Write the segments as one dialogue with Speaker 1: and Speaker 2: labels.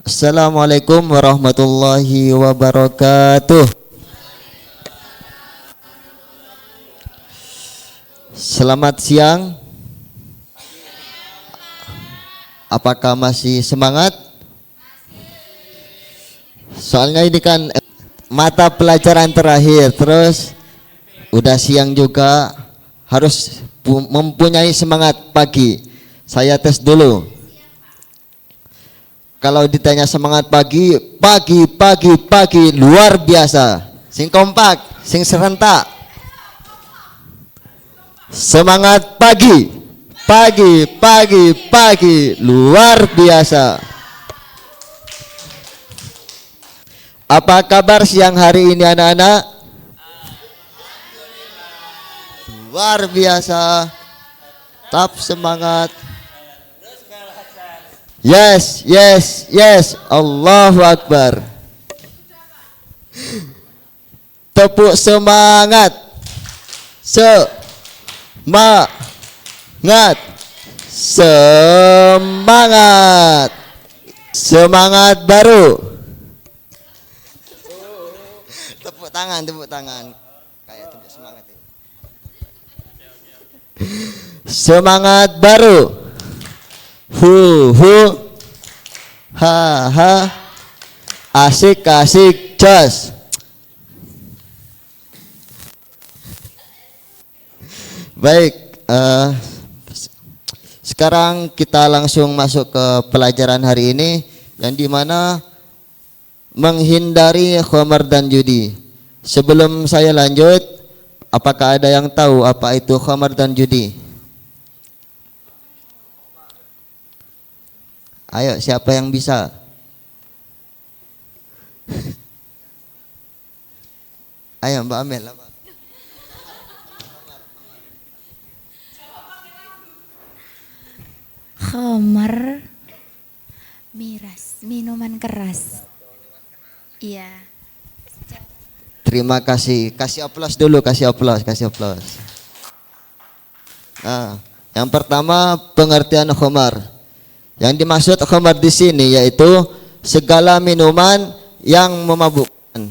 Speaker 1: Assalamualaikum warahmatullahi wabarakatuh. Selamat siang. Apakah masih semangat? Soalnya ini kan mata pelajaran terakhir, terus udah siang juga, harus mempunyai semangat pagi. Saya tes dulu. Kalau ditanya semangat pagi, pagi luar biasa. Sing kompak, sing serentak. Semangat pagi luar biasa. Apa kabar siang hari ini anak-anak? Luar biasa. Tetap semangat. Yes. Allahu Akbar. Tepuk semangat. Semangat baru. Tepuk tangan. Kayak tepuk semangat itu. Semangat baru. Hu ha asik jos. Baik, sekarang kita langsung masuk ke pelajaran hari ini, yang dimana menghindari khamar dan judi. Sebelum saya lanjut, apakah ada yang tahu apa itu khamar dan judi? Ayo, siapa yang bisa? Ayo Mbak Amel.
Speaker 2: Khamar, miras, minuman keras. Iya.
Speaker 1: Terima kasih. Kasih aplaus dulu, kasih aplaus. Nah, yang pertama pengertian khamar. Yang dimaksud khamar di sini yaitu segala minuman yang memabukkan.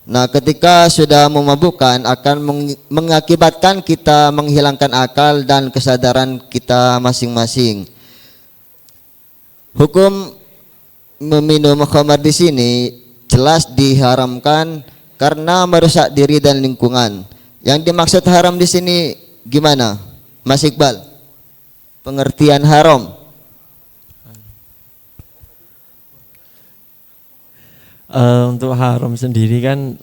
Speaker 1: Nah, ketika sudah memabukkan akan mengakibatkan kita menghilangkan akal dan kesadaran kita masing-masing. Hukum meminum khamar di sini jelas diharamkan karena merusak diri dan lingkungan. Yang dimaksud haram di sini gimana, Mas Iqbal? Pengertian haram.
Speaker 3: Untuk haram sendiri kan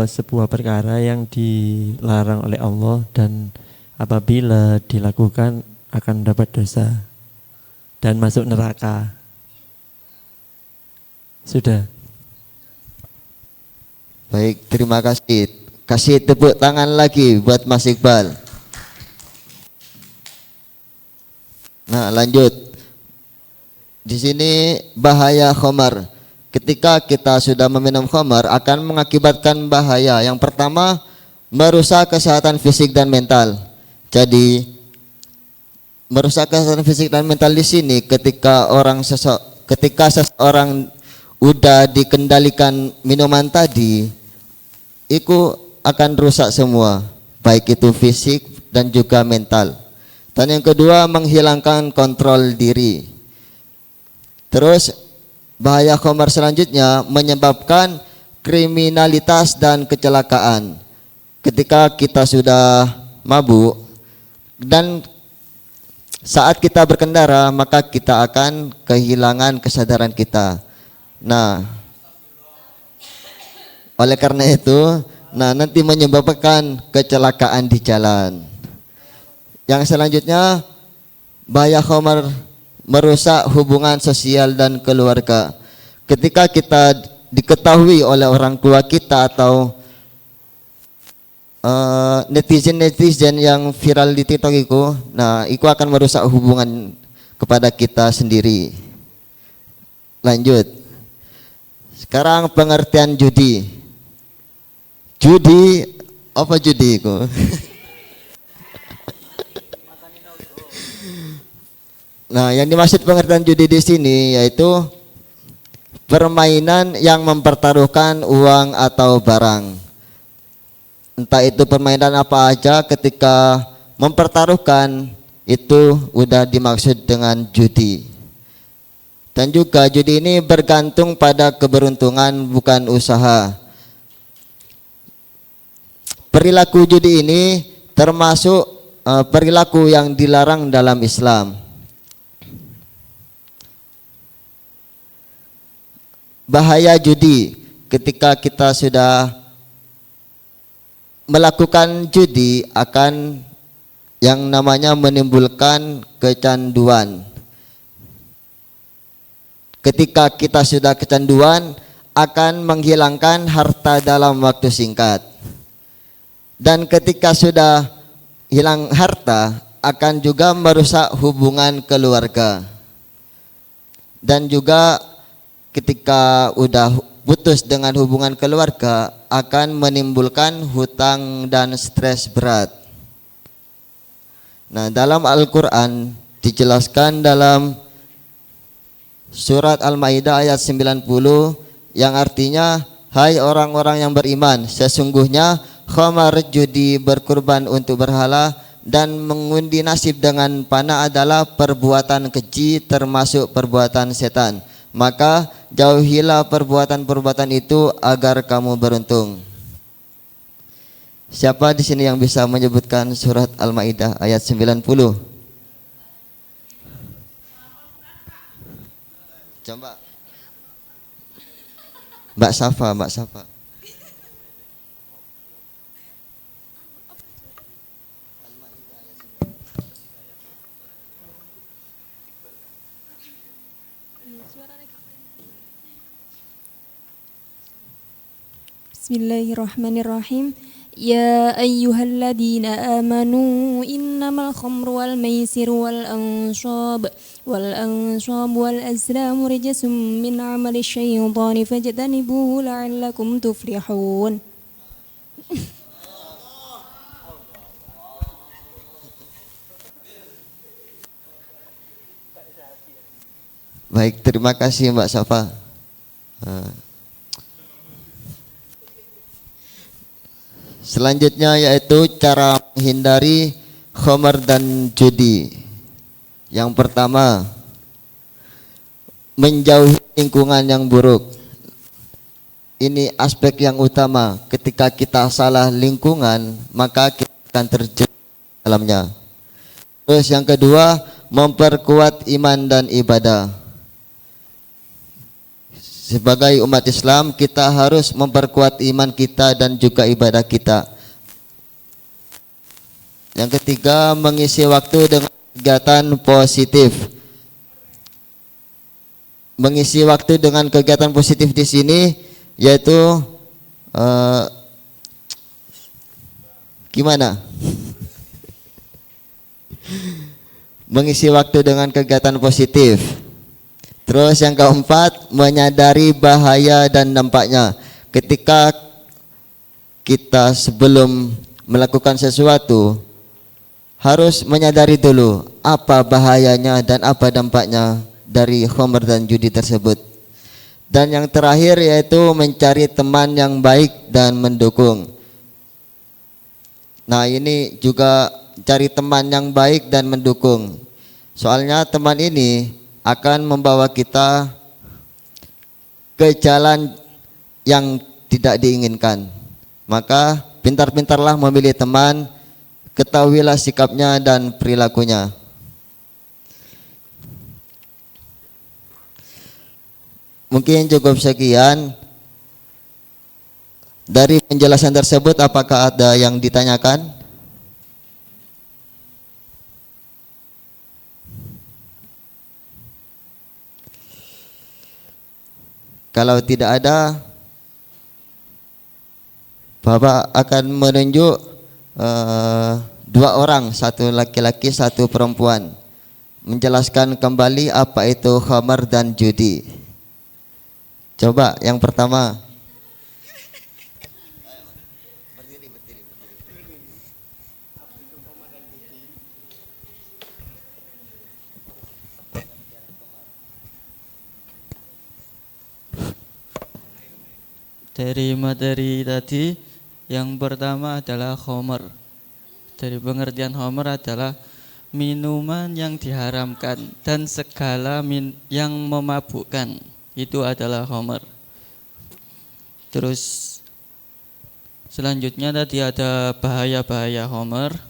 Speaker 3: sebuah perkara yang dilarang oleh Allah, dan apabila dilakukan akan mendapat dosa dan masuk neraka. Sudah.
Speaker 1: Baik, terima kasih. Kasih tepuk tangan lagi buat Mas Iqbal. Nah, lanjut. Di sini bahaya khamar. Ketika kita sudah meminum khamar akan mengakibatkan bahaya. Yang pertama, merusak kesehatan fisik dan mental. Jadi merusak kesehatan fisik dan mental di sini ketika seseorang udah dikendalikan minuman tadi, itu akan rusak semua, baik itu fisik dan juga mental. Dan yang kedua, menghilangkan kontrol diri. Terus bahaya khamar selanjutnya menyebabkan kriminalitas dan kecelakaan. Ketika kita sudah mabuk dan saat kita berkendara, maka kita akan kehilangan kesadaran kita. Nah, oleh karena itu, nanti menyebabkan kecelakaan di jalan. Yang selanjutnya, bahaya khamar merusak hubungan sosial dan keluarga. Ketika kita diketahui oleh orang tua kita atau netizen yang viral di TikTok itu, itu akan merusak hubungan kepada kita sendiri. Lanjut. Sekarang pengertian judi. Judi, apa judi itu? Nah, yang dimaksud pengertian judi di sini yaitu permainan yang mempertaruhkan uang atau barang. Entah itu permainan apa aja, ketika mempertaruhkan itu udah dimaksud dengan judi. Dan juga judi ini bergantung pada keberuntungan, bukan usaha. Perilaku judi ini termasuk perilaku yang dilarang dalam Islam. Bahaya judi, ketika kita sudah melakukan judi akan yang namanya menimbulkan kecanduan. Ketika kita sudah kecanduan akan menghilangkan harta dalam waktu singkat. Dan ketika sudah hilang harta akan juga merusak hubungan keluarga. Dan juga ketika udah putus dengan hubungan keluarga akan menimbulkan hutang dan stres berat. Nah, dalam Al-Quran dijelaskan dalam surat Al-Maidah ayat 90 yang artinya, hai orang-orang yang beriman, sesungguhnya khamar judi, berkurban untuk berhala, dan mengundi nasib dengan panah adalah perbuatan keji termasuk perbuatan setan. Maka jauhilah perbuatan-perbuatan itu agar kamu beruntung. Siapa di sini yang bisa menyebutkan surat Al-Maidah ayat 90? Coba. Mbak Safa.
Speaker 4: Bismillahirrahmanirrahim. Ya ayyuhalladzina amanu innamal khamru wal maisiru wal ansab wal azlamu rijsum min amali syaitani fajtanibuhu la'allakum tuflihun.
Speaker 1: Baik, terima kasih Mbak Safa. Selanjutnya yaitu cara menghindari khamar dan judi. Yang pertama, menjauhi lingkungan yang buruk. Ini aspek yang utama. Ketika kita salah lingkungan, maka kita akan terjun dalamnya. Terus yang kedua, memperkuat iman dan ibadah. Sebagai umat Islam, kita harus memperkuat iman kita dan juga ibadah kita. Yang ketiga, mengisi waktu dengan kegiatan positif. Mengisi waktu dengan kegiatan positif di sini yaitu gimana? Mengisi waktu dengan kegiatan positif. Terus yang keempat, menyadari bahaya dan dampaknya. Ketika kita sebelum melakukan sesuatu harus menyadari dulu apa bahayanya dan apa dampaknya dari khamr dan judi tersebut. Dan yang terakhir yaitu mencari teman yang baik dan mendukung. Nah, ini juga cari teman yang baik dan mendukung. Soalnya teman ini akan membawa kita ke jalan yang tidak diinginkan. Maka pintar-pintarlah memilih teman, ketahuilah sikapnya dan perilakunya. Mungkin cukup sekian. Dari penjelasan tersebut, apakah ada yang ditanyakan? Kalau tidak ada, Bapak akan menunjuk dua orang, satu laki-laki, satu perempuan, menjelaskan kembali apa itu khamar dan judi. Coba yang pertama.
Speaker 5: Dari materi tadi, yang pertama adalah khamar. Dari pengertian khamar adalah minuman yang diharamkan dan segala yang memabukkan, itu adalah khamar. Terus selanjutnya tadi ada bahaya-bahaya khamar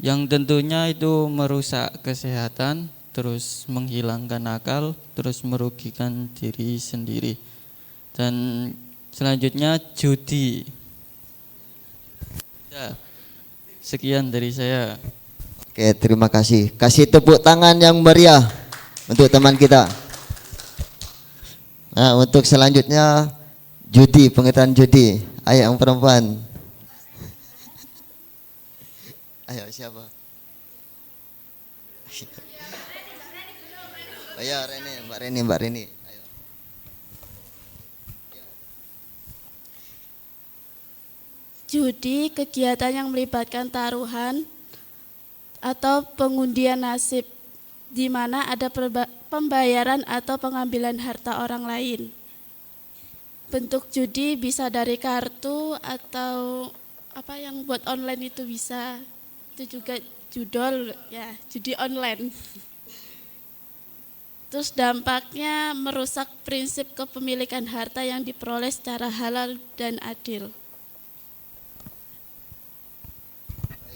Speaker 5: yang tentunya itu merusak kesehatan, terus menghilangkan akal, terus merugikan diri sendiri. Dan selanjutnya judi. Ya, sekian dari saya.
Speaker 1: Oke, terima kasih. Kasih tepuk tangan yang meriah untuk teman kita. Nah, untuk selanjutnya judi, pengertian judi. Ayo yang perempuan. Ayo siapa? Ayo Mbak Reni. Ayo.
Speaker 6: Judi kegiatan yang melibatkan taruhan atau pengundian nasib, di mana ada pembayaran atau pengambilan harta orang lain. Bentuk judi bisa dari kartu atau apa yang buat online itu bisa. Itu juga judol ya, judi online. Terus dampaknya merusak prinsip kepemilikan harta yang diperoleh secara halal dan adil.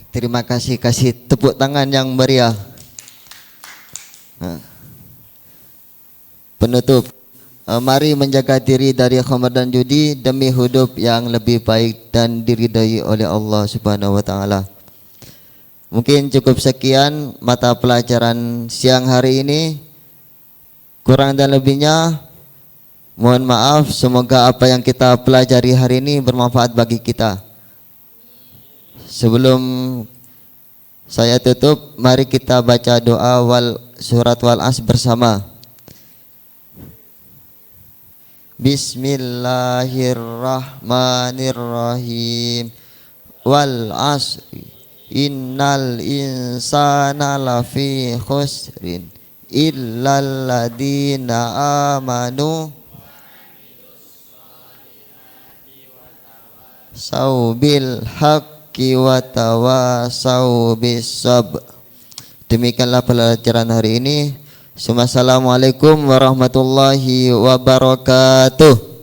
Speaker 1: Terima kasih, kasih tepuk tangan yang meriah. Nah. Penutup, mari menjaga diri dari khamar dan judi demi hidup yang lebih baik dan diridai oleh Allah Subhanahu wa taala. Mungkin cukup sekian mata pelajaran siang hari ini. Kurang dan lebihnya mohon maaf, semoga apa yang kita pelajari hari ini bermanfaat bagi kita. Sebelum saya tutup, mari kita baca doa surat Wal-As bersama. Bismillahirrahmanirrahim. Wal asri innal insana lafi khusrin illal ladina amanu saubil haqqi wa tawasau bisabr. Demikianlah pelajaran hari ini. Assalamualaikum warahmatullahi wabarakatuh.